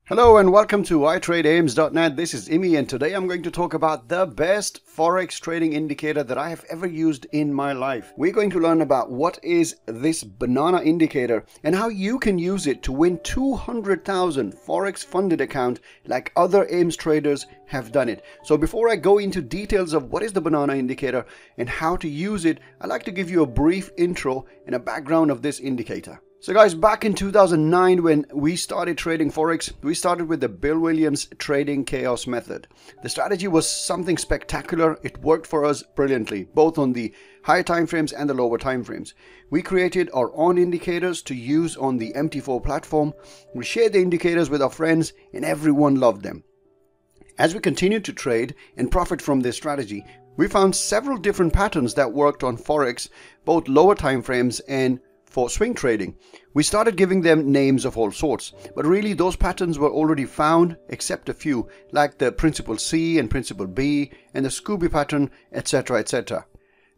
Hello and welcome to iTradeAims.net. This is Imi and today I'm going to talk about the best forex trading indicator that I have ever used in my life. We're going to learn about what is this banana indicator and how you can use it to win 200,000 forex funded account like other AIMS traders have done it. So before I go into details of what is the banana indicator and how to use it, I'd like to give you a brief intro and a background of this indicator. So guys, back in 2009 when we started trading Forex, we started with the Bill Williams trading chaos method. The strategy was something spectacular. It worked for us brilliantly, both on the higher time frames and the lower time frames. We created our own indicators to use on the MT4 platform. We shared the indicators with our friends and everyone loved them. As we continued to trade and profit from this strategy, we found several different patterns that worked on Forex, both lower time frames and for swing trading. We started giving them names of all sorts, but really those patterns were already found except a few, like the principle C and principle B and the Scooby pattern, etc, etc.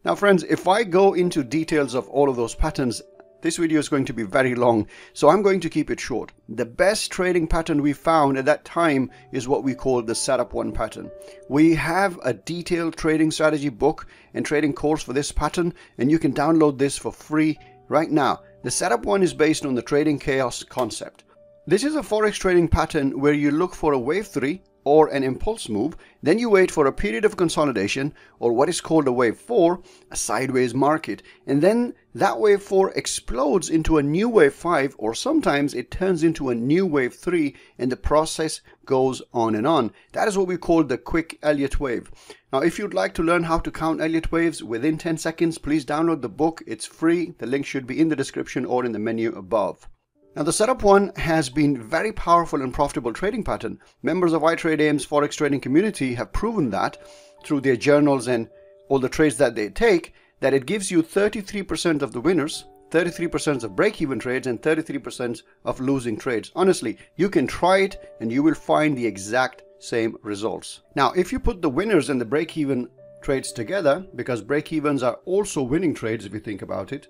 Now friends, if I go into details of all of those patterns, this video is going to be very long, so I'm going to keep it short. The best trading pattern we found at that time is what we call the setup one pattern. We have a detailed trading strategy book and trading course for this pattern, and you can download this for free right now. The setup one is based on the trading chaos concept. This is a forex trading pattern where you look for a wave 3 or an impulse move, then you wait for a period of consolidation or what is called a wave 4, a sideways market, and then that wave 4 explodes into a new wave 5, or sometimes it turns into a new wave 3, and the process goes on and on. That is what we call the quick Elliott wave. Now if you'd like to learn how to count Elliott waves within 10 seconds, please download the book. It's free. The link should be in the description or in the menu above. Now the setup one has been very powerful and profitable trading pattern. Members of iTradeAims Forex trading community have proven that through their journals and all the trades that they take, that it gives you 33% of the winners, 33% of break-even trades, and 33% of losing trades. Honestly, you can try it and you will find the exact same results. Now if you put the winners and the break-even trades together, because break-evens are also winning trades if you think about it,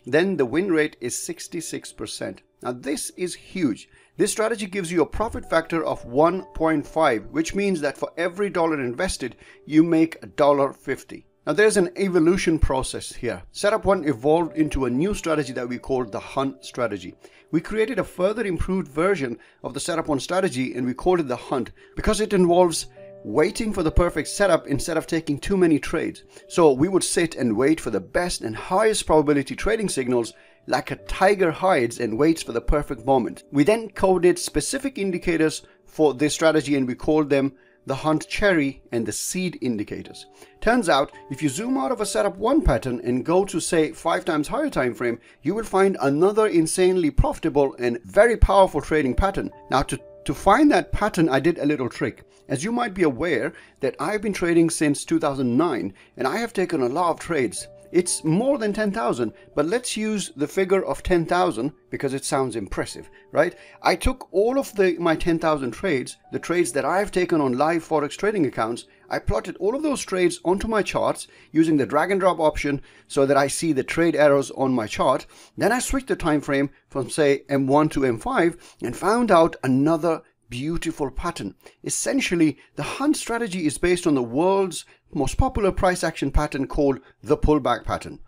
then the win rate is 66%. Now this is huge. This strategy gives you a profit factor of 1.5, which means that for every dollar invested, you make $1.50. Now there's an evolution process here. Setup one evolved into a new strategy that we called the hunt strategy. We created a further improved version of the setup one strategy and we called it the hunt because it involves waiting for the perfect setup instead of taking too many trades. So we would sit and wait for the best and highest probability trading signals like a tiger hides and waits for the perfect moment. We then coded specific indicators for this strategy and we called them the hunt cherry and the seed indicators. Turns out if you zoom out of a setup one pattern and go to say 5 times higher time frame, you will find another insanely profitable and very powerful trading pattern. Now to find that pattern, I did a little trick. As you might be aware that I've been trading since 2009 and I have taken a lot of trades. It's more than 10,000, but let's use the figure of 10,000 because it sounds impressive, right? I took all of my 10,000 trades, the trades that I've taken on live Forex trading accounts. I plotted all of those trades onto my charts using the drag and drop option so that I see the trade arrows on my chart. Then I switched the time frame from say M1 to M5 and found out another beautiful pattern. Essentially, the hunt strategy is based on the world's most popular price action pattern called the pullback pattern.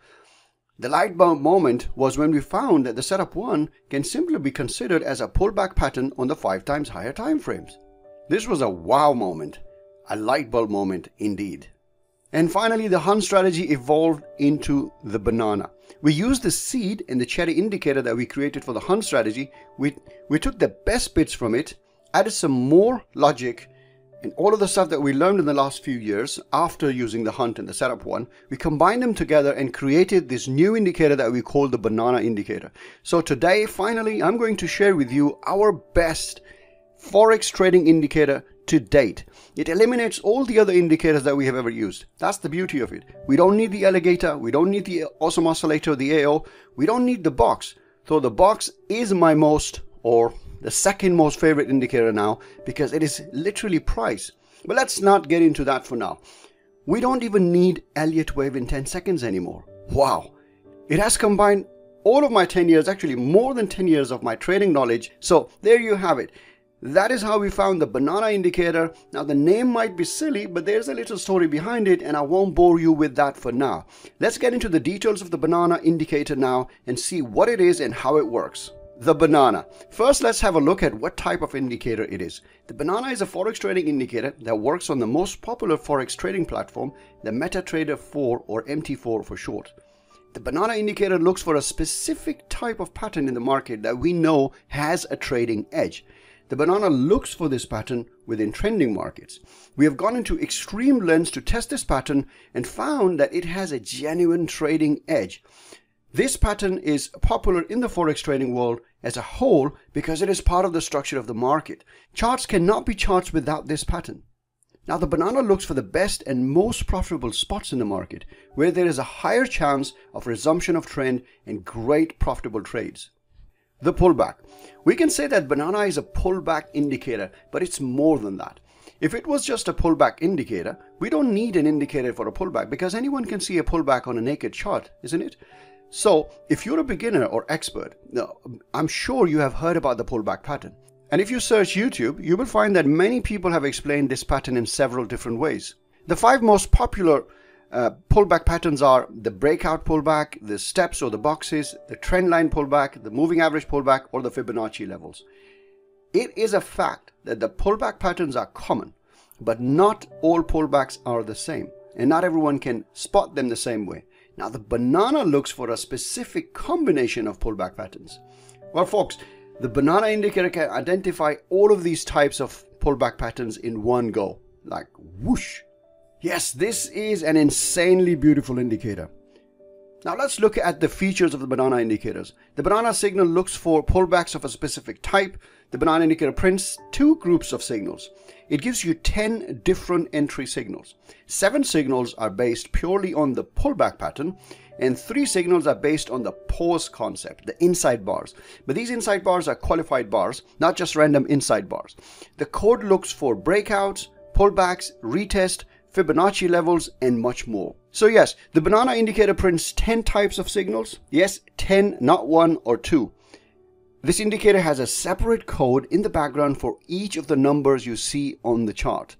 The light bulb moment was when we found that the setup one can simply be considered as a pullback pattern on the 5 times higher time frames. This was a wow moment, a light bulb moment indeed. And finally, the hunt strategy evolved into the banana. We used the seed and the cherry indicator that we created for the hunt strategy. We took the best bits from it, added some more logic and all of the stuff that we learned in the last few years after using the hunt and the setup one. We combined them together and created this new indicator that we call the banana indicator. So today, finally, I'm going to share with you our best Forex trading indicator to date. It eliminates all the other indicators that we have ever used. That's the beauty of it. We don't need the alligator, we don't need the awesome oscillator, the AO, we don't need the box. So the box is my most, or the second most favorite indicator now, because it is literally price. But let's not get into that for now. We don't even need Elliott wave in 10 seconds anymore. Wow. It has combined all of my 10 years, actually more than 10 years of my trading knowledge. So there you have it. That is how we found the banana indicator. Now the name might be silly, but there's a little story behind it, and I won't bore you with that for now. Let's get into the details of the banana indicator now and see what it is and how it works. The banana. First, let's have a look at what type of indicator it is. The banana is a forex trading indicator that works on the most popular forex trading platform, the MetaTrader 4 or MT4 for short. The banana indicator looks for a specific type of pattern in the market that we know has a trading edge. The banana looks for this pattern within trending markets. We have gone into extreme lengths to test this pattern and found that it has a genuine trading edge. This pattern is popular in the forex trading world as a whole because it is part of the structure of the market. Charts cannot be charts without this pattern. Now the banana looks for the best and most profitable spots in the market where there is a higher chance of resumption of trend and great profitable trades. The pullback. We can say that banana is a pullback indicator, but it's more than that. If it was just a pullback indicator, we don't need an indicator for a pullback because anyone can see a pullback on a naked chart, isn't it? So if you're a beginner or expert, now, I'm sure you have heard about the pullback pattern. And if you search YouTube, you will find that many people have explained this pattern in several different ways. The 5 most popular pullback patterns are the breakout pullback, the steps or the boxes, the trend line pullback, the moving average pullback, or the Fibonacci levels. It is a fact that the pullback patterns are common, but not all pullbacks are the same, and not everyone can spot them the same way. Now the banana looks for a specific combination of pullback patterns. Well folks, the banana indicator can identify all of these types of pullback patterns in one go, like whoosh. Yes, this is an insanely beautiful indicator. Now let's look at the features of the banana indicators. The banana signal looks for pullbacks of a specific type. The banana indicator prints 2 groups of signals. It gives you 10 different entry signals. 7 signals are based purely on the pullback pattern, and 3 signals are based on the pause concept, the inside bars. But these inside bars are qualified bars, not just random inside bars. The code looks for breakouts, pullbacks, retest, Fibonacci levels, and much more. So yes, the banana indicator prints 10 types of signals. Yes, 10, not 1 or 2. This indicator has a separate code in the background for each of the numbers you see on the chart.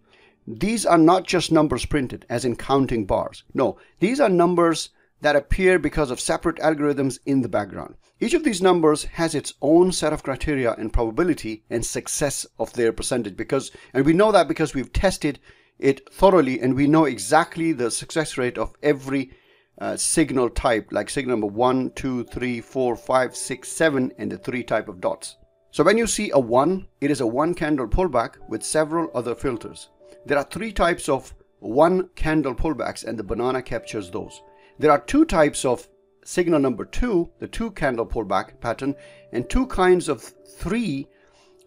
These are not just numbers printed, as in counting bars. No, these are numbers that appear because of separate algorithms in the background. Each of these numbers has its own set of criteria and probability and success of their percentage, and we know that because we've tested it thoroughly and we know exactly the success rate of every signal type, like signal number 1, 2, 3, 4, 5, 6, 7, and the 3 type of dots. So when you see a 1, it is a 1 candle pullback with several other filters. There are 3 types of 1 candle pullbacks, and the banana captures those. There are 2 types of signal number 2, the 2 candle pullback pattern, and 2 kinds of 3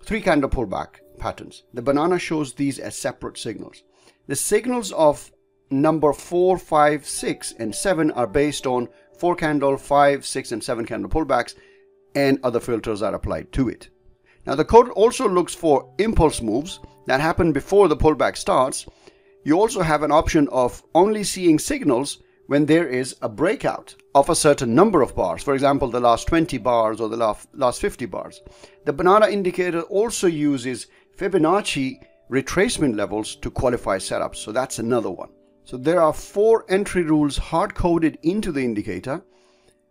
candle pullback patterns. The banana shows these as separate signals. The signals of number 4, 5, 6, and 7 are based on 4 candle, 5, 6, and 7 candle pullbacks, and other filters are applied to it. Now the code also looks for impulse moves that happen before the pullback starts. You also have an option of only seeing signals when there is a breakout of a certain number of bars, for example the last 20 bars or the last 50 bars. The banana indicator also uses Fibonacci retracement levels to qualify setups, so that's another one. So there are 4 entry rules hard-coded into the indicator.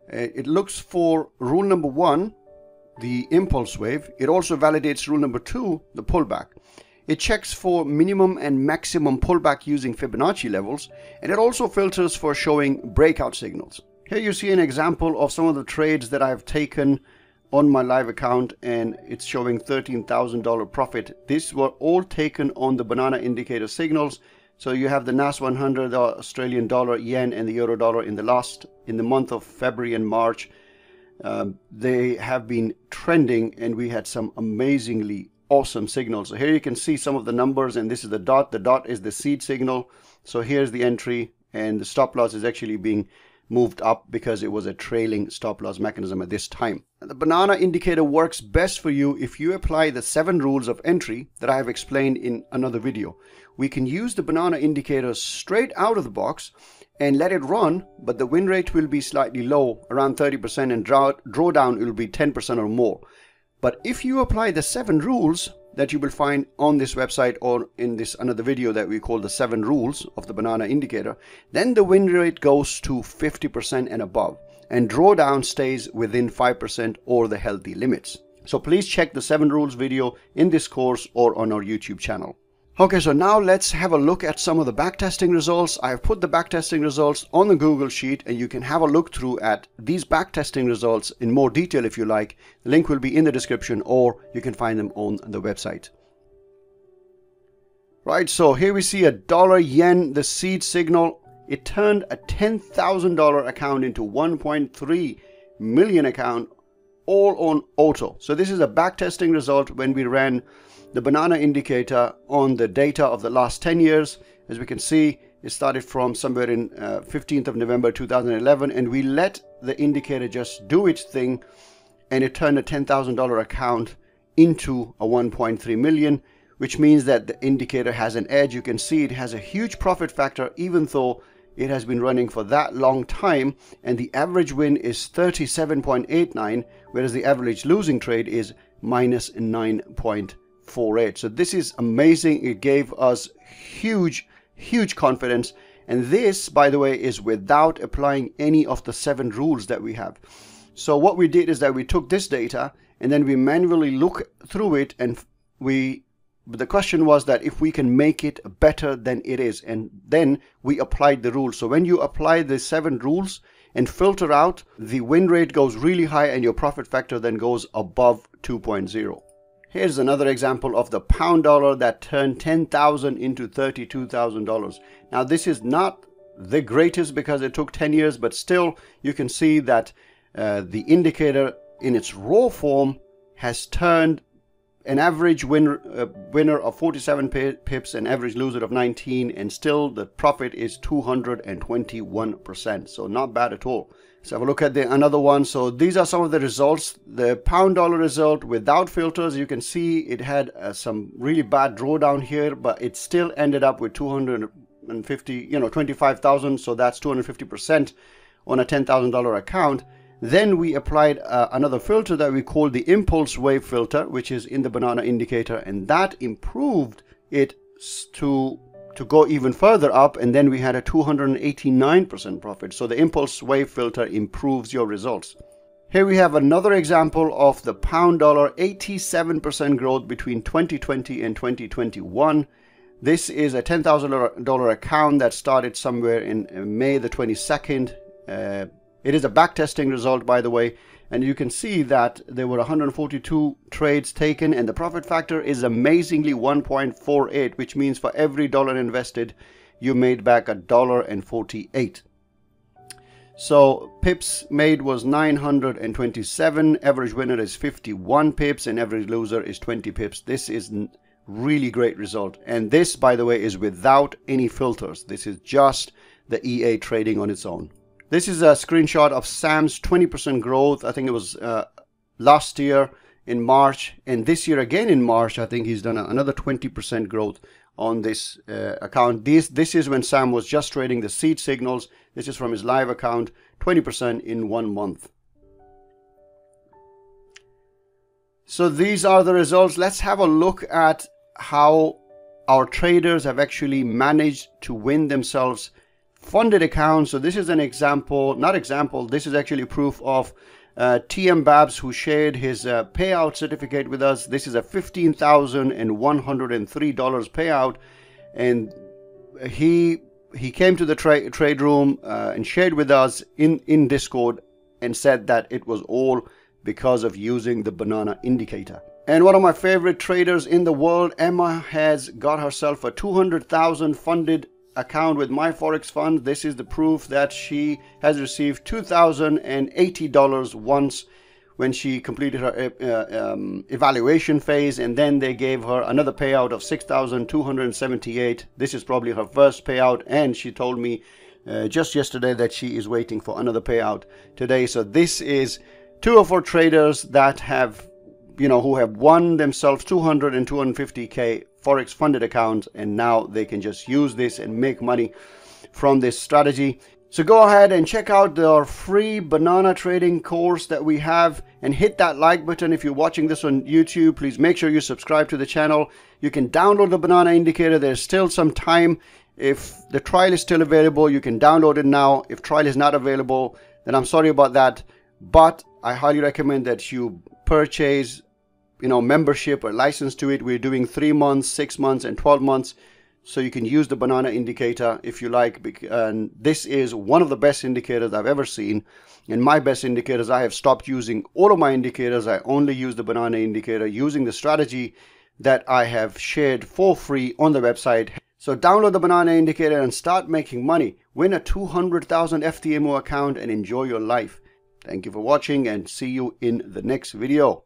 It looks for rule number 1, the impulse wave. It also validates rule number 2, the pullback. It checks for minimum and maximum pullback using Fibonacci levels, and it also filters for showing breakout signals. Here you see an example of some of the trades that I've taken on my live account, and it's showing $13,000 profit. These were all taken on the banana indicator signals. So you have the NAS 100, the Australian dollar, yen, and the euro dollar in the month of February and March. They have been trending, and we had some amazingly awesome signals. So here you can see some of the numbers, and this is the dot. The dot is the seed signal. So here's the entry, and the stop loss is actually being moved up because it was a trailing stop loss mechanism at this time. The banana indicator works best for you if you apply the 7 rules of entry that I have explained in another video. We can use the banana indicator straight out of the box and let it run, but the win rate will be slightly low, around 30%, and drawdown will be 10% or more. But if you apply the 7 rules, that you will find on this website or in this another video that we call the 7 rules of the banana indicator, then the win rate goes to 50% and above, and drawdown stays within 5% or the healthy limits. So please check the 7 rules video in this course or on our YouTube channel. Okay, so now let's have a look at some of the backtesting results. I've put the backtesting results on the Google Sheet, and you can have a look through at these backtesting results in more detail if you like. The link will be in the description, or you can find them on the website. Right, so here we see a dollar-yen, the seed signal. It turned a $10,000 account into 1.3 million account, all on auto. So this is a backtesting result when we ran the banana indicator on the data of the last 10 years. As we can see, it started from somewhere in 15th of November 2011, and we let the indicator just do its thing, and it turned a $10,000 account into a 1.3 million, which means that the indicator has an edge. You can see it has a huge profit factor even though it has been running for that long time, and the average win is 37.89, whereas the average losing trade is minus 9.48. So this is amazing. It gave us huge confidence, and this, by the way, is without applying any of the 7 rules that we have. So what we did is that we took this data and then we manually look through it, and the question was that if we can make it better than it is, and then we applied the rules. So when you apply the 7 rules and filter out, the win rate goes really high and your profit factor then goes above 2.0. Here's another example of the pound dollar that turned $10,000 into $32,000. Now this is not the greatest because it took 10 years, but still you can see that the indicator in its raw form has turned an average winner of 47 pips, an average loser of 19, and still the profit is 221%. So not bad at all. Let's have a look at another one. So these are some of the results. The pound dollar result without filters, you can see it had some really bad drawdown here, but it still ended up with 25,000. So that's 250% on a $10,000 account. Then we applied another filter that we call the impulse wave filter, which is in the banana indicator, and that improved it to go even further up, and then we had a 289% profit. So the impulse wave filter improves your results. Here we have another example of the pound dollar, 87% growth between 2020 and 2021. This is a $10,000 account that started somewhere in May the 22nd. It is a backtesting result, by the way, and you can see that there were 142 trades taken, and the profit factor is amazingly 1.48, which means for every dollar invested, you made back $1.48. So pips made was 927, average winner is 51 pips, and average loser is 20 pips. This is really great result, and this, by the way, is without any filters. This is just the EA trading on its own. This is a screenshot of Sam's 20% growth. I think it was last year in March, and this year again in March, I think he's done another 20% growth on this account. This is when Sam was just trading the seed signals. This is from his live account, 20% in 1 month. So these are the results. Let's have a look at how our traders have actually managed to win themselves funded accounts. So this is an example, this is actually proof of TM Babs, who shared his payout certificate with us. This is a $15,103 payout, and he came to the trade room and shared with us in Discord and said that it was all because of using the banana indicator. And one of my favorite traders in the world, Emma, has got herself a 200,000 funded account with MyForexFunds. This is the proof that she has received $2,080 once when she completed her evaluation phase, and then they gave her another payout of $6,278. This is probably her first payout, and she told me just yesterday that she is waiting for another payout today. So this is two of our traders that have, who have won themselves 200 and 250K Forex funded accounts, and now they can just use this and make money from this strategy. So go ahead and check out our free banana trading course that we have, and hit that like button. If you're watching this on YouTube, please make sure you subscribe to the channel. You can download the banana indicator. There's still some time. If the trial is still available, you can download it now. If trial is not available, then I'm sorry about that. But I highly recommend that you purchase, membership or license to it. We're doing 3 months, 6 months, and 12 months. So you can use the banana indicator if you like, and this is one of the best indicators I've ever seen. And my best indicators, I have stopped using all of my indicators. I only use the banana indicator using the strategy that I have shared for free on the website. So download the banana indicator and start making money. Win a 200,000 FTMO account and enjoy your life. Thank you for watching, and see you in the next video.